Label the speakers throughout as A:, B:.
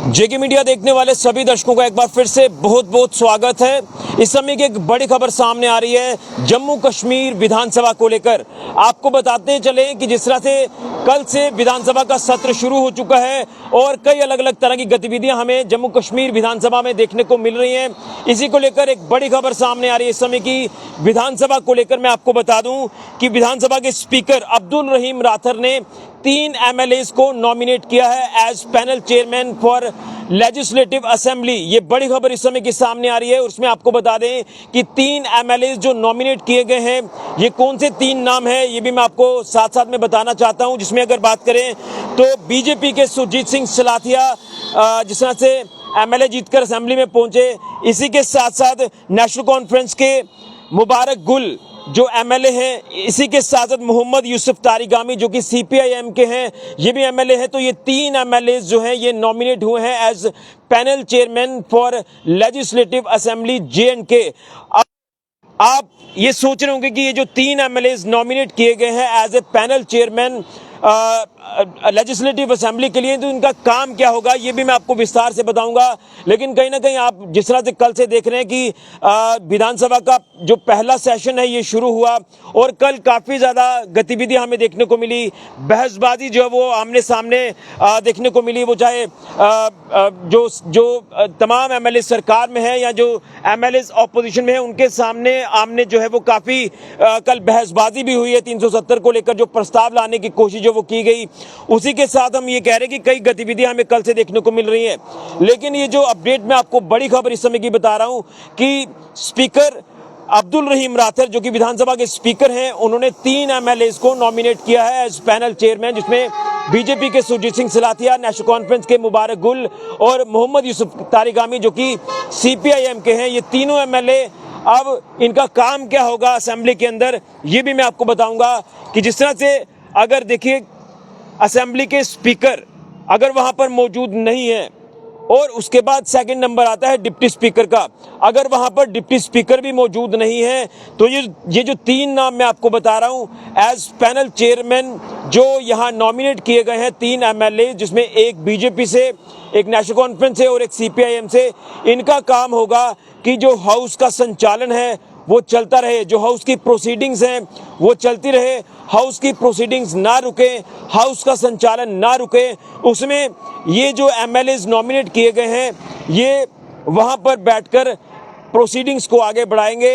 A: जेके media देखने वाले सभी दर्शकों का एक बार फिर से बहुत बहुत स्वागत है। इस समय की एक बड़ी खबर सामने आ रही है जम्मू कश्मीर विधानसभा को लेकर। आपको बताते चले कि जिस तरह से कल से विधानसभा का सत्र शुरू हो चुका है और कई अलग अलग तरह की गतिविधियां हमें जम्मू कश्मीर विधानसभा में देखने को मिल रही हैं। इसी को लेकर एक बड़ी खबर सामने आ रही है इस समय की विधानसभा को लेकर। मैं आपको बता दूं कि विधानसभा के स्पीकर अब्दुल रहीम राथर ने 3 एमएलएस को नॉमिनेट किया है as panel chairman for legislative assembly. ये बड़ी खबर इस समय की सामने आ रही है। उसमें आपको बता दें कि 3 एमएलएस जो नॉमिनेट किए गए हैं, ये कौन से 3 नाम हैं ये भी मैं आपको साथ साथ में बताना चाहता हूं। जिसमें अगर बात करें तो बीजेपी के सुरजीत सिंह सलाथिया जिस तरह से एमएलए जीतकर असेंबली में पहुंचे, इसी के साथ साथ नेशनल कॉन्फ्रेंस के मुबारक गुल जो एमएलए हैं, इसी के साथ साथ मोहम्मद यूसुफ तारिगामी जो कि सीपीआईएम के हैं, ये भी एमएलए हैं। तो ये 3 एमएलए जो हैं ये नॉमिनेट हुए हैं as panel chairman for legislative assembly J and K. आप ये सोच रहे होंगे कि ये जो 3 एमएलए नॉमिनेट किए गए हैं as a panel chairman legislative assembly के लिए, तो इनका काम क्या होगा ये भी मैं आपको विस्तार से बताऊंगा। लेकिन कहीं ना कहीं आप जिस तरह से कल से देख रहे हैं कि विधानसभा का जो पहला सेशन है ये शुरू हुआ और कल काफ़ी ज़्यादा गतिविधियां हमें देखने को मिली। बहसबाजी जो है वो आमने सामने देखने को मिली। वो चाहे जो तमाम एमएलए सरकार में है या जो एमएलए ऑपोजिशन में है, उनके सामने आमने जो है वो काफ़ी कल बहसबाजी भी हुई है। 370 को लेकर जो प्रस्ताव लाने की कोशिश वो की गई, उसी के साथ हम ये कह रहे हैं कि कई गतिविधियां हमें कल से देखने को मिल रही हैं। लेकिन ये जो अपडेट मैं आपको बड़ी खबर इस समय की बता रहा हूं कि स्पीकर अब्दुल रहीम राथर जो कि विधानसभा के स्पीकर हैं, उन्होंने 3 एमएलए को नॉमिनेट किया है एज पैनल चेयरमैन, जिसमें बीजेपी के सुरजीत सिंह सलाथिया, नेशनल कॉन्फ्रेंस के मुबारक गुल और मोहम्मद यूसुफ तारिगामी जो कि सीपीआईएम के हैं। ये तीनों एमएलए, अब इनका काम क्या होगा असेंबली के अंदर ये भी मैं आपको बताऊंगा। कि जिस तरह से अगर देखिए असेंबली के स्पीकर अगर वहां पर मौजूद नहीं है और उसके बाद सेकंड नंबर आता है डिप्टी स्पीकर का, अगर वहां पर डिप्टी स्पीकर भी मौजूद नहीं है तो ये जो 3 नाम मैं आपको बता रहा हूं एज पैनल चेयरमैन जो यहां नॉमिनेट किए गए हैं, 3 एमएलए जिसमें एक बीजेपी से, एक नेशनल कॉन्फ्रेंस से और एक सीपीआईएम से, इनका काम होगा कि जो हाउस का संचालन है वो चलता रहे, जो हाउस की प्रोसीडिंग्स हैं वो चलती रहे, हाउस की प्रोसीडिंग्स ना रुके, हाउस का संचालन ना रुके। उसमें ये जो एमएलए नॉमिनेट किए गए हैं ये वहां पर बैठकर प्रोसीडिंग्स को आगे बढ़ाएंगे,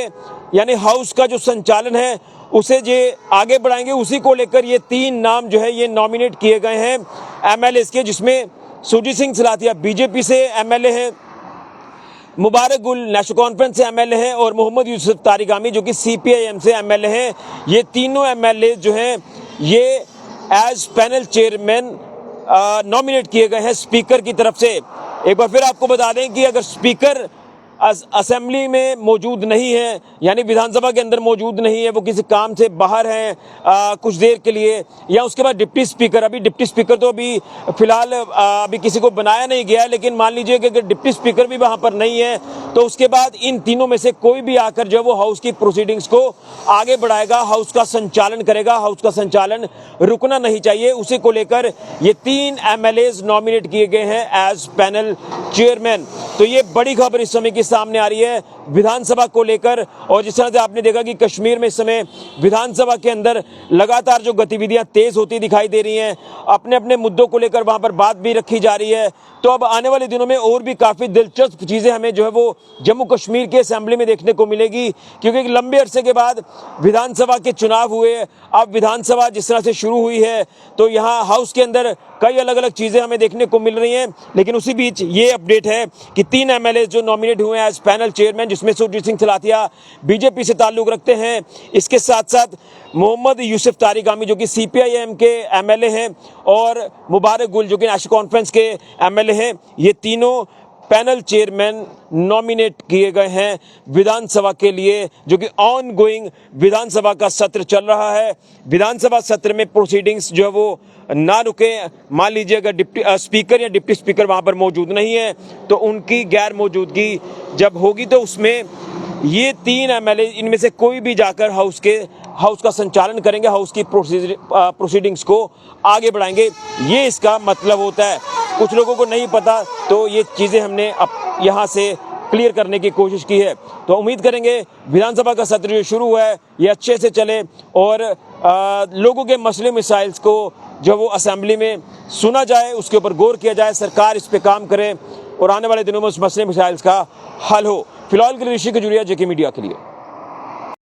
A: यानी हाउस का जो संचालन है उसे ये आगे बढ़ाएंगे। उसी को लेकर ये 3 नाम जो है ये नॉमिनेट किए गए हैं एमएलए के, जिसमें सुरजीत सिंह सलाथिया बीजेपी से एमएलए हैं, मुबारक गुल नेशनल कॉन्फ्रेंस से एमएलए हैं और मोहम्मद यूसुफ तारिगामी जो कि सीपीआईएम से एमएलए हैं। ये तीनों एमएलए जो हैं ये एज पैनल चेयरमैन नॉमिनेट किए गए हैं स्पीकर की तरफ से। एक बार फिर आपको बता दें कि अगर स्पीकर असेंबली में मौजूद नहीं है, यानी विधानसभा के अंदर मौजूद नहीं है, वो किसी काम से बाहर हैं कुछ देर के लिए, या उसके बाद डिप्टी स्पीकर, अभी डिप्टी स्पीकर तो अभी फिलहाल अभी किसी को बनाया नहीं गया है, लेकिन मान लीजिए कि अगर डिप्टी स्पीकर भी वहां पर नहीं है तो उसके बाद इन तीनों में से कोई भी आकर जो है वो हाउस की प्रोसीडिंग्स को आगे बढ़ाएगा, हाउस का संचालन करेगा। हाउस का संचालन रुकना नहीं चाहिए। उसी को लेकर ये 3 एमएलए नॉमिनेट किए गए हैं एज पैनल चेयरमैन। तो ये बड़ी खबर इस समय की सामने आ रही है विधानसभा को लेकर। और जिस तरह से आपने देखा कि कश्मीर में इस समय विधानसभा के अंदर लगातार जो गतिविधियां तेज होती दिखाई दे रही हैं, अपने अपने मुद्दों को लेकर वहां पर बात भी रखी जा रही है। तो अब आने वाले दिनों में और भी काफी दिलचस्प चीजें हमें जो है वो जम्मू कश्मीर के असेंबली में देखने को मिलेगी, क्योंकि एक लंबे अरसे के बाद विधानसभा के चुनाव हुए। अब विधानसभा जिस तरह से शुरू हुई है तो यहाँ हाउस के अंदर कई अलग अलग चीजें हमें देखने को मिल रही हैं। लेकिन उसी बीच ये अपडेट है कि 3 एमएलए जो नॉमिनेट हुए हैं एज पैनल चेयरमैन, जिसमें सुरजीत सिंह सलाथिया बीजेपी से ताल्लुक रखते हैं, इसके साथ साथ मोहम्मद यूसुफ तारिगामी जो कि सीपीआईएम के एमएलए हैं और मुबारक गुल जो कि नेशनल कॉन्फ्रेंस के एमएलए हैं, ये तीनों पैनल चेयरमैन नॉमिनेट किए गए हैं विधानसभा के लिए, जो कि ऑन गोइंग विधानसभा का सत्र चल रहा है। विधानसभा सत्र में प्रोसीडिंग्स जो है वो ना रुके। मान लीजिए अगर डिप्टी स्पीकर या डिप्टी स्पीकर वहां पर मौजूद नहीं है तो उनकी गैर मौजूदगी जब होगी तो उसमें ये 3 एमएलए इनमें से कोई भी जाकर हाउस का संचालन करेंगे, हाउस की प्रोसीडिंग्स को आगे बढ़ाएंगे। ये इसका मतलब होता है। कुछ लोगों को नहीं पता, तो ये चीज़ें हमने अब यहाँ से क्लियर करने की कोशिश की है। तो उम्मीद करेंगे विधानसभा का सत्र जो शुरू हुआ है ये अच्छे से चले और लोगों के मसले मिसाइल्स को जब वो असेंबली में सुना जाए, उसके ऊपर गौर किया जाए, सरकार इस पे काम करे और आने वाले दिनों में उस मसले मिसाइल्स का हल हो। फिलहाल के लिए ऋषि खजूरिया, जेके मीडिया के लिए।